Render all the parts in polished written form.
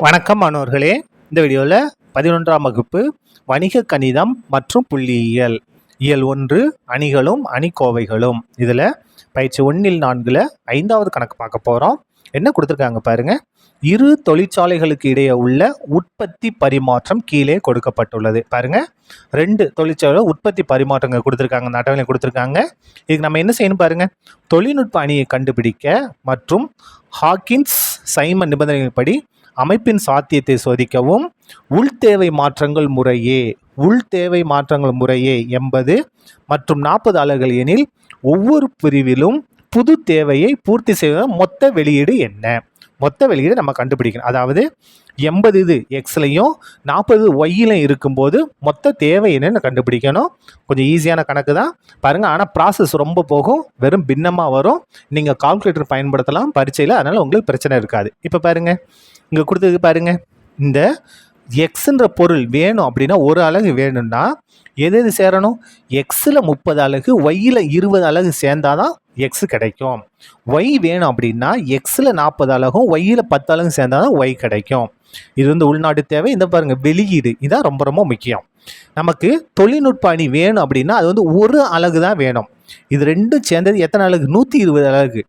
வணக்கம் மாணவர்களே. இந்த வீடியோவில் 11ஆம் வகுப்பு வணிக கணிதம் மற்றும் புள்ளியியல் இயல் 1 அணிகளும் அணிக்கோவைகளும் இதில் பயிற்சி 1 4 5வது கணக்கு பார்க்க போகிறோம். என்ன கொடுத்துருக்காங்க பாருங்க. இரு தொழிற்சாலைகளுக்கு இடையே உள்ள உற்பத்தி பரிமாற்றம் கீழே கொடுக்கப்பட்டுள்ளது. பாருங்க, 2 தொழிற்சாலை உற்பத்தி பரிமாற்றங்கள் கொடுத்துருக்காங்க. அந்த அட்டவணை கொடுத்துருக்காங்க. இதுக்கு நம்ம என்ன செய்யணும் பாருங்க. தொழில்நுட்ப அணியை கண்டுபிடிக்க மற்றும் ஹாக்கின்ஸ் சைமன் நிபந்தனைகளின்படி அமைப்பின் சாத்தியத்தை சோதிக்கவும் உள்தேவை மாற்றங்கள் முறையே 80 மற்றும் 40 அலகுகள் எனில் ஒவ்வொரு பிரிவிலும் புது தேவையை பூர்த்தி செய்வத மொத்த வெளியீடு என்ன? மொத்த வெளியீடு நம்ம கண்டுபிடிக்கணும். அதாவது 80 இது எக்ஸ்லையும் 40 ஒய்யிலையும் இருக்கும்போது மொத்த தேவை என்னன்னு கண்டுபிடிக்கணும். கொஞ்சம் ஈஸியான கணக்கு தான் பாருங்க. ஆனால் ப்ராசஸ் ரொம்ப போகும், வெறும் பின்னமாக வரும். நீங்கள் கால்குலேட்டர் பயன்படுத்தலாம் பரீட்சையில், அதனால் உங்களுக்கு பிரச்சனை இருக்காது. இப்போ பாருங்க, இங்கே கொடுத்தது பாருங்க. இந்த எக்ஸுன்ற பொருள் வேணும் அப்படின்னா ஒரு அலகு வேணும்னா எது சேரணும்? எக்ஸில் 30 அலகு ஒய்யில் 20 அலகு சேர்ந்தாதான் எக்ஸு கிடைக்கும். ஒய் வேணும் அப்படின்னா எக்ஸில் 40 அலகும் ஒய்யில் 10 அலகு சேர்ந்தாதான் ஒய் கிடைக்கும். இது வந்து உள்நாட்டு தேவை. இந்த பாருங்க, வெளியீடு இதான் ரொம்ப ரொம்ப முக்கியம். நமக்கு தொழில்நுட்ப அணி வேணும் அப்படின்னா அது வந்து ஒரு அலகு தான் வேணும். இது ரெண்டும் சேர்ந்தது எத்தனை அலகு? 120 அலகு.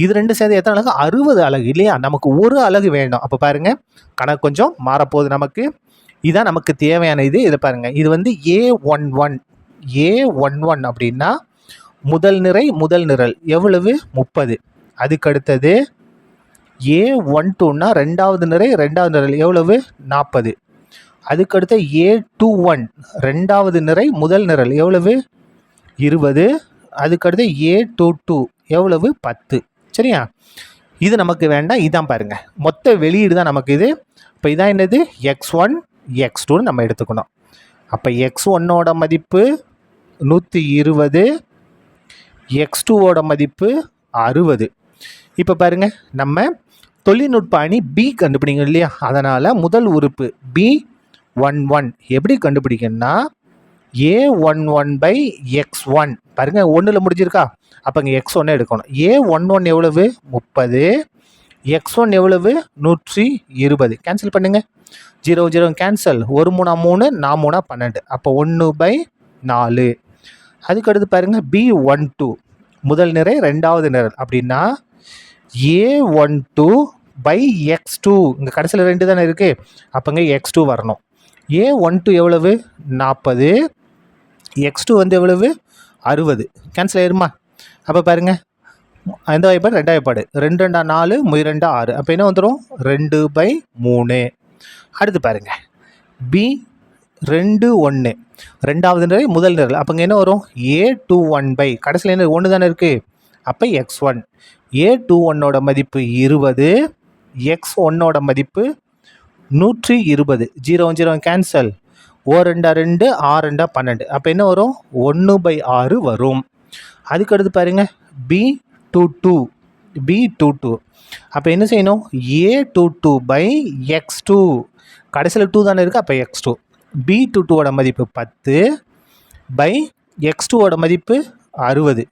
இது ரெண்டும் சேர்ந்து எத்தனை அலகு? 60 அலகு இல்லையா? நமக்கு ஒரு அலகு வேணும். அப்போ பாருங்க, கணக்கு கொஞ்சம் மாறப்போகுது நமக்கு. இதான் நமக்கு தேவையான இது. இதை பாருங்க, இது வந்து A11 அப்படின்னா முதல் நிரல் எவ்வளவு? 30. அதுக்கு அடுத்தது A12னா ரெண்டாவது நிரல் எவ்வளவு? 40. அதுக்கு அடுத்த A21 ரெண்டாவது முதல் நிரல் எவ்வளவு? 20. அதுக்கு அடுத்து A22 எவ்வளவு? 10. சரியா? இது நமக்கு வேண்டாம். இதான் பாருங்க, மொத்த வெளியீடு தான் நமக்கு இது. இப்போ இதான் என்னது? X1 X2 நம்ம எடுத்துக்கணும். அப்போ X1ஓட மதிப்பு 120, X2ஓட மதிப்பு 60. இப்போ பாருங்க, நம்ம தொழில்நுட்ப அணி B கண்டுபிடிங்க இல்லையா? அதனால் முதல் உறுப்பு B11 எப்படி கண்டுபிடிக்கணும்னா A11/X1 பாருங்க, 1ல் முடிஞ்சிருக்கா? அப்போ இங்கே X1 எடுக்கணும். A11 எவ்வளவு? 30. X1 எவ்வளவு? 120. கேன்சல் பண்ணுங்க. 0 0 கேன்சல். 1 3 3, 4 3 12. அப்போ 1/4. அதுக்கு அடுத்து பாருங்க, B12 முதல் நிரை ரெண்டாவது நிரல் அப்படின்னா A12/X2 இங்கே கடைசியில் 2 தானே இருக்கு. அப்போங்க X2 வரணும். A12 எவ்வளவு? 40. X2 வந்து எவ்வளவு? 60. கேன்சல் ஆயிருமா? அப்போ பாருங்க, எந்த வாய்ப்பாடு? 2 வாய்ப்பாடு. 2 2 4, 2 6. அப்போ என்ன வந்துடும்? 2/3. அடுத்து பாருங்க, B21 ரெண்டாவது நிரல் முதல் நிரல். அப்போ இங்கே என்ன வரும்? A21 கடைசியில் என்ன 1 தானே இருக்குது. அப்போ X1. A21ஓட மதிப்பு 20, X1ஓட மதிப்பு 120. 0 0 கேன்சல். 2 2, 6 2 12. அப்போ என்ன வரும்? 1/6 வரும். அதுக்கடுத்து பாருங்க, B22. அப்போ என்ன செய்யணும்? A22/X2 கடைசியில் 2 தானே இருக்குது. அப்போ X2. B22ஓட மதிப்பு 10/X2ஓட மதிப்பு 60.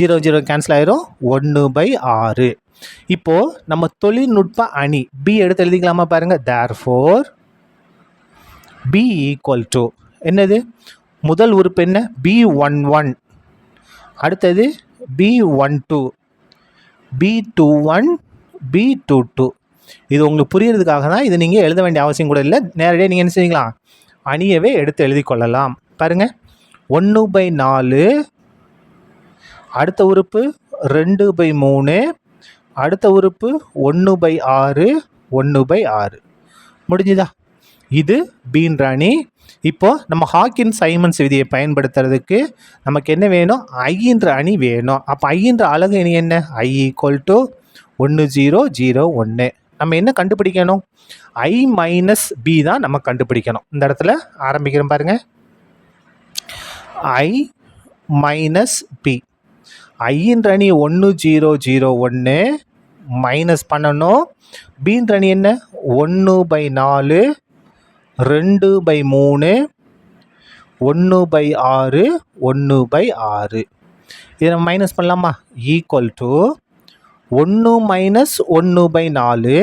0 0 கேன்சல் ஆயிரும். 1/6. இப்போது நம்ம தொழில்நுட்ப அணி B எடுத்து எழுதிக்கலாமா? பாருங்கள், therefore B = என்னது? முதல் உறுப்பு என்ன? B11. அடுத்தது B12, B21, B22. இது உங்களுக்கு புரியறதுக்காக தான். இது நீங்கள் எழுத வேண்டிய அவசியம் கூட இல்லை. நேரடியாக நீங்கள் என்ன செய்யலாம்? அணியவே எடுத்து எழுதி கொள்ளலாம். பாருங்கள், 1/4. அடுத்த உறுப்பு 2/3. அடுத்த உறுப்பு 1/6, 1/6. முடிஞ்சுதா? இது பீன்ற அணி. இப்போ நம்ம ஹாக்கின் சைமன்ஸ் விதியை பயன்படுத்துறதுக்கு நமக்கு என்ன வேணும்? ஐன்ற அணி வேணும். அப்போ ஐன்ற அலகு அணி என்ன? I = 1 0 0 1. நம்ம என்ன கண்டுபிடிக்கணும்? I - B தான் நம்ம கண்டுபிடிக்கணும். இந்த இடத்துல ஆரம்பிக்கிறோம் பாருங்க. I - B. ஐன்ற அணி 1 0 0 1 மைனஸ் பண்ணணும். பீன்ற அணி என்ன? 1/4, 2/3, 1/6, 1/6. இதை நம்ம மைனஸ் பண்ணலாமா? = 1 - 1/4.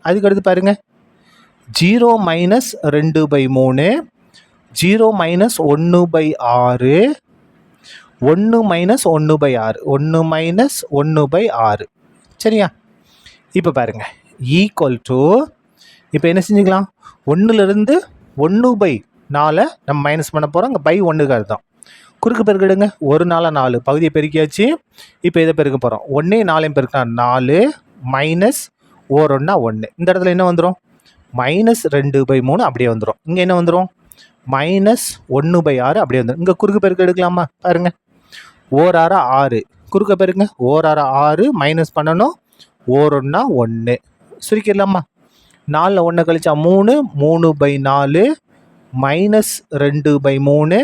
அதுக்கு அடுத்து பாருங்க, 0 மைனஸ் 2/3, 0 மைனஸ் 1/6, 1 மைனஸ் 1/6, 1 மைனஸ் 1/6. சரியா? இப்போ பாருங்க ஈக்குவல் டு, இப்போ என்ன செஞ்சுக்கலாம், 1லேருந்து 1/4 நம்ம மைனஸ் பண்ண போகிறோம். இங்கே பை 1க்கு அர்த்தம். குறுக்கு பெருக்கிடுங்க. 1 4 4 பகுதியை பெருக்கியாச்சு. இப்போ இதை பெருக்க போகிறோம். 1 4 பெருக்கினா 4 மைனஸ் 1 1. இந்த இடத்துல என்ன வந்துடும், மைனஸ் 2/3 அப்படியே வந்துடும். இங்கே என்ன வந்துடும், மைனஸ் 1/6 அப்படியே வந்துடும். இங்கே குறுக்கு பெருக்கு எடுக்கலாமா பாருங்க. 1 6 6 குறுக்க பெருங்க. 1 6 6 மைனஸ் பண்ணணும். 1 1 சுருக்கிடலாமா. 4 1 கழிச்சா 3, 3/4 மைனஸ் 2/3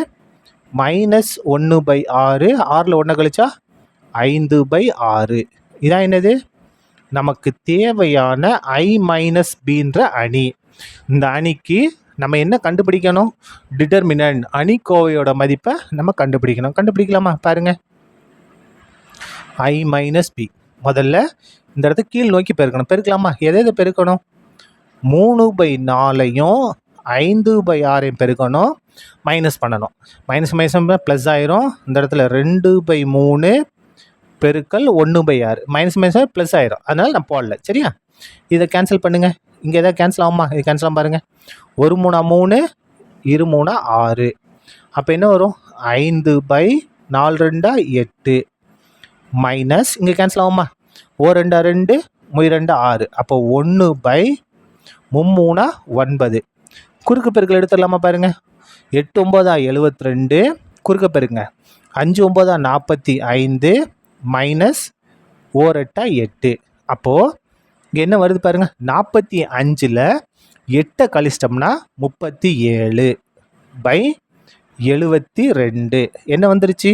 மைனஸ் 1/6, 6ல் 1 கழிச்சா 5/6. இதான் என்னது, நமக்கு தேவையான I மைனஸ் பின்ற அணி. இந்த அணிக்கு நம்ம என்ன கண்டுபிடிக்கணும், டிட்டர்மினன்ட் அணிக்கோவையோட மதிப்பை நம்ம கண்டுபிடிக்கணும். கண்டுபிடிக்கலாமா பாருங்க. I மைனஸ் பி முதல்ல இந்த இடத்த கீழ் நோக்கி பெருக்கணும். பெருக்கலாமா, எதை பெருக்கணும், 3/4ஐயும் 5/6ஐயும் பெருக்கணும். மைனஸ் பண்ணணும். மைனஸ் மைனஸ் ப்ளஸ் ஆயிரும். இந்த இடத்துல 2/3 பெருக்கல் 1/6 மைனஸ் மைனஸ் ப்ளஸ் ஆயிரும். அதனால் நான் போடல. சரியா? இதை கேன்சல் பண்ணுங்க. இங்கே எதாவது கேன்சல் ஆகுமா, இது கேன்சல் ஆகும் பாருங்க. 1 3 3, 2 3 6. அப்போ என்ன வரும், 5/4 2 8 மைனஸ் இங்கே கேன்சல் ஆகுமா, 1 2 2 2 6. அப்போ 1/3 9. குறுக்கு பெருக்கல் எடுத்துடலாமா பாருங்க. 8 9 72 குறுக்க பெருங்க. 5 9 45 மைனஸ் 1 8 8. அப்போது இங்கே என்ன வருது பாருங்க, 45ல் 8 கழிச்சிட்டோம்னா 37/72 என்ன வந்துருச்சு,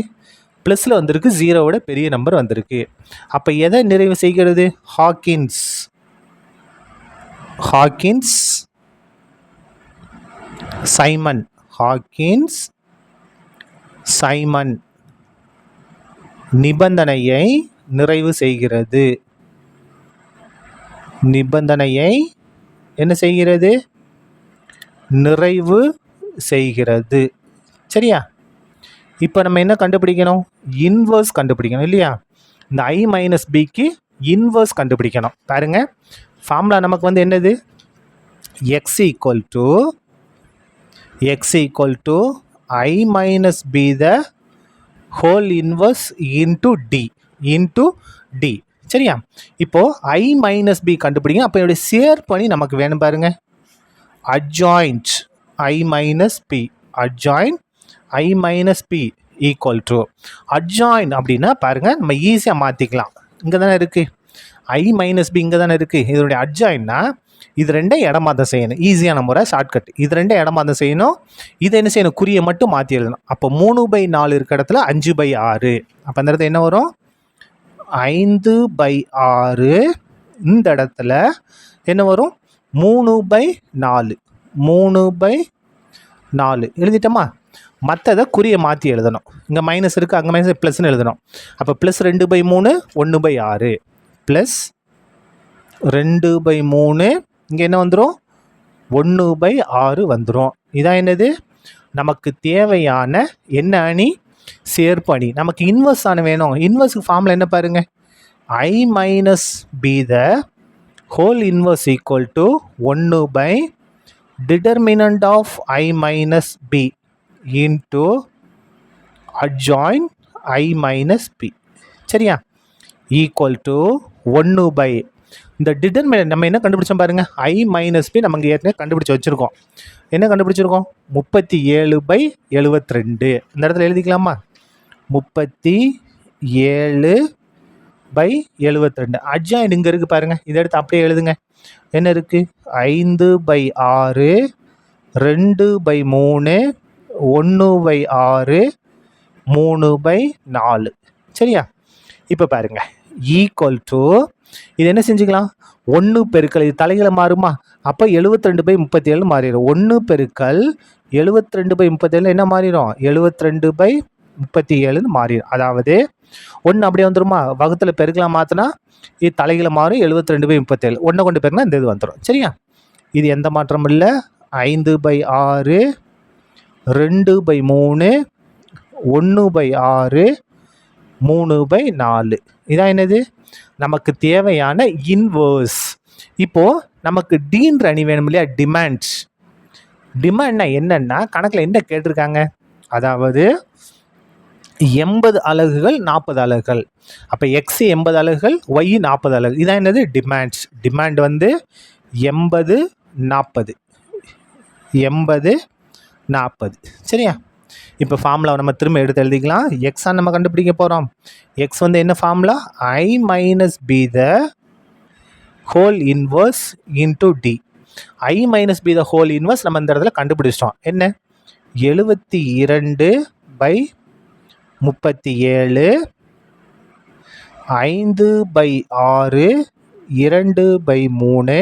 ப்ளஸில் வந்திருக்கு. 0விட பெரிய நம்பர் வந்திருக்கு. அப்போ எதை நிறைவு செய்கிறது, ஹாக்கின்ஸ் சைமன் ஹாக்கின்ஸ் சைமன் நிபந்தனையை நிறைவு செய்கிறது. நிபந்தனையை என்ன செய்கிறது, நிறைவு செய்கிறது. சரியா? இப்போ நம்ம என்ன கண்டுபிடிக்கணும், இன்வர்ஸ் கண்டுபிடிக்கணும் இல்லையா? இந்த I மைனஸ் பிக்கு இன்வர்ஸ் கண்டுபிடிக்கணும். பாருங்க, ஃபார்முலா நமக்கு வந்து என்னது, x equal to I minus b the whole inverse into d. சரியா? இப்போ I minus b கண்டுபிடிங்க. அப்போ என்னுடைய ஷேர் பண்ணி நமக்கு வேணும் பாருங்க. adjoint I minus p equal to adjoint அப்படின்னா பாருங்க, நம்ம ஈஸியாக மாற்றிக்கலாம். இங்கே தானே இருக்குது I மைனஸ் பி, இங்கே தானே இருக்குது. இதனுடைய அட்ஜாயின்னா இது ரெண்டையும் இடமாற்றம் செய்யணும். ஈஸியான முறை, ஷார்ட்கட். இது ரெண்டையும் இடமாற்றம் செய்யணும். இதை என்ன செய்யணும், குறியை மட்டும் மாற்றி எழுதணும். அப்போ 3/4 இருக்க இடத்துல 5/6. அப்போ அந்த இடத்துல என்ன வரும், 5/6. இந்த இடத்துல என்ன வரும், 3/4 எழுதிட்டோமா. மற்றதை குறியை மாற்றி எழுதணும். இங்கே மைனஸ் இருக்குது, அங்கே மைனஸ், ப்ளஸ்ன்னு எழுதணும். அப்போ ப்ளஸ் 2/3 1/6 ப்ளஸ் 2/3 இங்கே என்ன வந்துடும், 1/6 வந்துடும். இதான் என்னது, நமக்கு தேவையான என்ன அணி, சேர்ப்பு அணி. நமக்கு இன்வர்ஸ் ஆன வேணும். இன்வர்ஸுக்கு ஃபார்முலா என்ன பாருங்க, I minus b the whole inverse equal to 1 determinant of I minus b into adjoint I minus b. சரியா? ஈக்குவல் டு 1 இந்த டிட்டர்மினன்ட் நம்ம என்ன கண்டுபிடிச்சோம் பாருங்க, I minus b நம்ம இங்கே ஏற்கனவே கண்டுபிடிச்சி வச்சுருக்கோம். என்ன கண்டுபிடிச்சிருக்கோம், 37/72. இந்த இடத்துல எழுதிக்கலாமா, 37/72. அட்ஜாயின்ட் இங்கே இருக்குது பாருங்கள். இதை எடுத்து அப்படியே எழுதுங்க. என்ன இருக்குது, 5/6 2/3 1/6 3/4. சரியா? இப்போ பாருங்க, ஈக்குவல் டு இது என்ன செஞ்சுக்கலாம், 1 பெருக்கல் இது தலைகளை மாறுமா, அப்போ 72/37 மாறிடும். 1 பெருக்கல் 72/37 என்ன மாறிடும், 72/37 மாறிடும். அதாவது 1 அப்படியே வந்துருமா, வகுத்தில் பெருக்கலாம் மாற்றினா இது தலைகளை மாறும். 72/37 1 கொண்டு பெருக்கினா இந்த இது வந்துடும். சரியா? இது எந்த மாற்றம் இல்லை. 5/6, 2/3, 1/6, 3/4. இதான் என்னது நமக்கு தேவையான இன்வர்ஸ். இப்போது நமக்கு டீன்ற அணி வேணும் இல்லையா, டிமாண்ட்ஸ். டிமாண்ட்னா என்னன்னா கணக்கில் என்ன கேட்டிருக்காங்க, அதாவது 80 அலகுகள் 40 அலகுகள். அப்போ எக்ஸ் 80 அலகுகள், ஒய் 40 அலகு. இதான் என்னது டிமாண்ட்ஸ். டிமாண்ட் வந்து 80 40 80 40. சரியா? இப்போ ஃபார்முலா நம்ம திரும்ப எடுத்து எழுதிக்கலாம். எக்ஸாக நம்ம கண்டுபிடிக்க போகிறோம். எக்ஸ் வந்து என்ன formula, I minus B the whole inverse into D. I minus B the whole inverse நம்ம இந்த இடத்துல கண்டுபிடிச்சிட்டோம். என்ன, 72/37, 5/6, 2/3,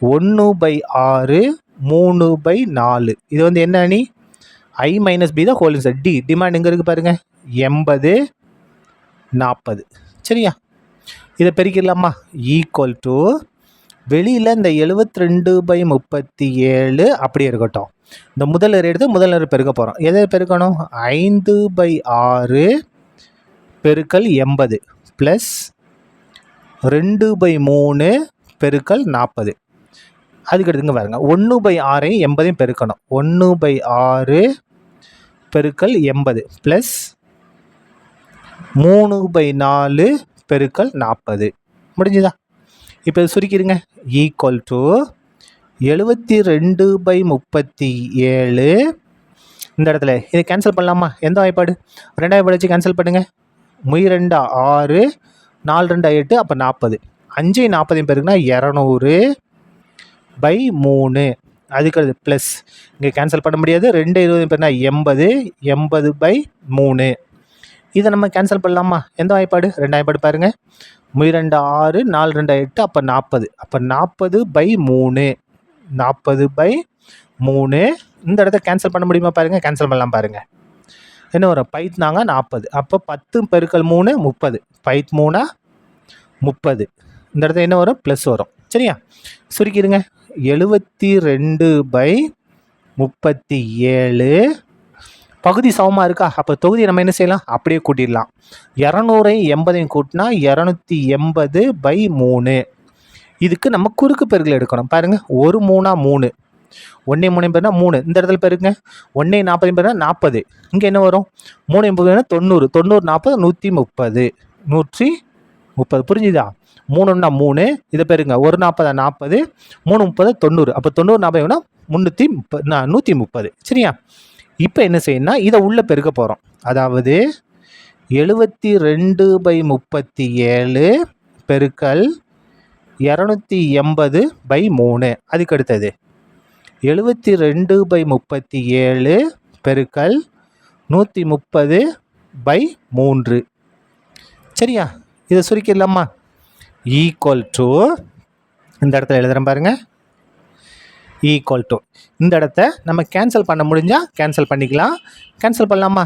1/6, 3/4. இது வந்து என்ன அணி, I minus B the whole inverse. D demand எங்கே இருக்குது பாருங்க, 80 40. சரியா? இதை பெருக்கிடலாமா, ஈக்குவல் டு வெளியில் இந்த 72/37 அப்படியே இருக்கட்டும். இந்த முதல் எடுத்து முதல் பெருக்க போகிறோம். எதை பெருக்கணும், 5/6 பெருக்கல் 80 ப்ளஸ் 2/3 பெருக்கல் 40. அதுக்கு எடுத்துங்க பாருங்க, 1/6 80 பெருக்கணும். 1/6 பெருக்கல் 80 ப்ளஸ் 3/4 பெருக்கல் 40. முடிஞ்சுதா? இப்போ சுருக்கிடுங்க, ஈக்குவல் டு 72/37. இந்த இடத்துல இதை கேன்சல் பண்ணலாமா, எந்த வாய்ப்பாடு, 2 வாய்ப்பாடு வச்சு கேன்சல் பண்ணுங்கள். 2 6, 4 2 8, அப்போ 40. 5 40 பெருக்குனா 200/3. அதுக்கு ப்ளஸ் இங்கே கேன்சல் பண்ண முடியாது. 2 20 பேருனா 80, 80/3. இதை நம்ம கேன்சல் பண்ணலாமா, எந்த வாய்ப்பாடு, 2 வாய்ப்பாடு பாருங்கள். 2 6, 4 2 8, அப்போ 40. அப்போ 40/3, 40/3. இந்த இடத்த கேன்சல் பண்ண முடியுமா பாருங்கள், கேன்சல் பண்ணலாம் பாருங்கள். என்ன வரும், பைத்னாங்க 40. அப்போ 10 பெருக்கல் 3 30, 3 30. இந்த இடத்துல என்ன வரும், ப்ளஸ் வரும். சரியா? சுருக்கிடுங்க, 72/37 பகுதி சமமாக இருக்கா. அப்போ தொகுதியை நம்ம என்ன செய்யலாம், அப்படியே கூட்டிடலாம். 200 கூட்டினா 280/3. இதுக்கு நம்ம குறுக்கு பெருக்கல் எடுக்கணும். பாருங்கள், 1 3 3, 1 3 பேர்னா 3. இந்த இடத்துல பெருங்க, 1 40 பேர்னா 40. இங்கே என்ன வரும், 3 80 90, 90 40 130, 130. புரிஞ்சுதா? 3 3, இதை பெருங்க, 1 40 40, 3 30 90. அப்போ 90 40 வேணா 130. சரியா? இப்போ என்ன செய்யணும்னா இதை உள்ளே பெருக்க போகிறோம். அதாவது 72/37 பெருக்கல் 280/3. அதுக்கு அடுத்தது 72/37 பெருக்கல் 130/3. சரியா? இதை சுருக்கிடலாமா, ஈக்குவல் டு இந்த இடத்துல எழுதுகிறேன் பாருங்கள், ஈக்குவல் டு இந்த இடத்த நம்ம கேன்சல் பண்ண முடிஞ்சால் கேன்சல் பண்ணிக்கலாம். கேன்சல் பண்ணலாமா,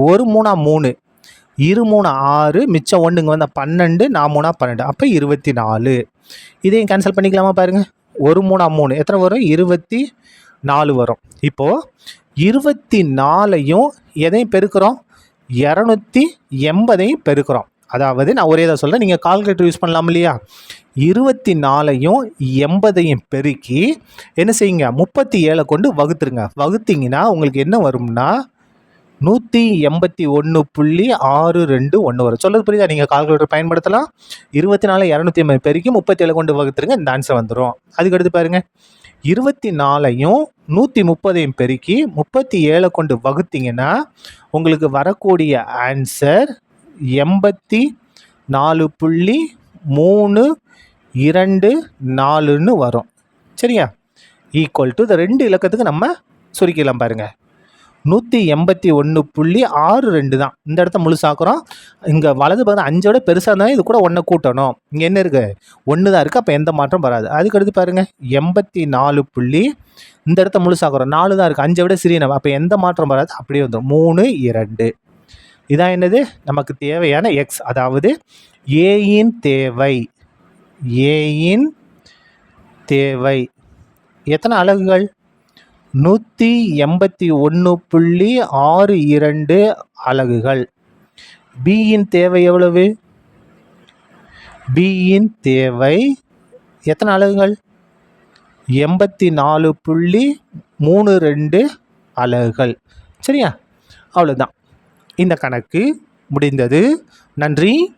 1 3 3, 2 3 6, மிச்சம் 1 இங்கே வந்தால் 12, 4 3 12, அப்போ 24. இதையும் கேன்சல் பண்ணிக்கலாமா பாருங்கள், 1 3 3 எத்தனை வரும், 24 வரும். இப்போது 24ஐயும் எதையும் பெருக்கிறோம், 280ஐயும் பெருக்கிறோம். அதாவது நான் ஒரே தான் சொல்கிறேன், நீங்கள் கால்குலேட்டர் யூஸ் பண்ணலாம் இல்லையா. 24ஐயும் 80ஐயும் பெருக்கி என்ன செய்யுங்க, 37 கொண்டு வகுத்துருங்க. வகுத்திங்கன்னா உங்களுக்கு என்ன வரும்னா 181.621 வரும். சொல்கிறது புரியுதா? நீங்கள் கால்குலேட்டர் பயன்படுத்தலாம். 24 280 பெருக்கி 37 கொண்டு வகுத்துருங்க, இந்த ஆன்சர் வந்துடும். அதுக்கடுத்து பாருங்கள், 24ஐயும் 130ஐயும் பெருக்கி 37 கொண்டு வகுத்திங்கன்னா உங்களுக்கு வரக்கூடிய ஆன்சர் 84.324 வரும். சரியா? ஈக்குவல் டு இந்த 2 இலக்கத்துக்கு நம்ம சுருக்கிடலாம் பாருங்கள். 181.62 தான். இந்த இடத்த முழுசாக்குறோம். இங்கே வலது பக்கம் 5ஓட பெருசாக இருந்தாலும் இது கூட 1 கூட்டணும். இங்கே என்ன இருக்குது, 1 தான் இருக்குது. அப்போ எந்த மாற்றம் வராது. அதுக்கடுத்து பாருங்கள், 84. இந்த இடத்த முழுசாக்குறோம், 4 தான் இருக்குது. 5 விட சிறிய, அப்போ எந்த மாற்றம் வராது, அப்படியே வந்துடும். 3 2. இதான் என்னது, நமக்கு தேவையான எக்ஸ். அதாவது ஏயின் தேவை, ஏயின் தேவை எத்தனை அலகுகள்? 181.62 அலகுகள். பியின் தேவை எவ்வளவு? பியின் தேவை எத்தனை அலகுகள்? 84.32 அலகுகள். சரியா? அவ்வளோதான், இந்த கணக்கு முடிந்தது. நன்றி.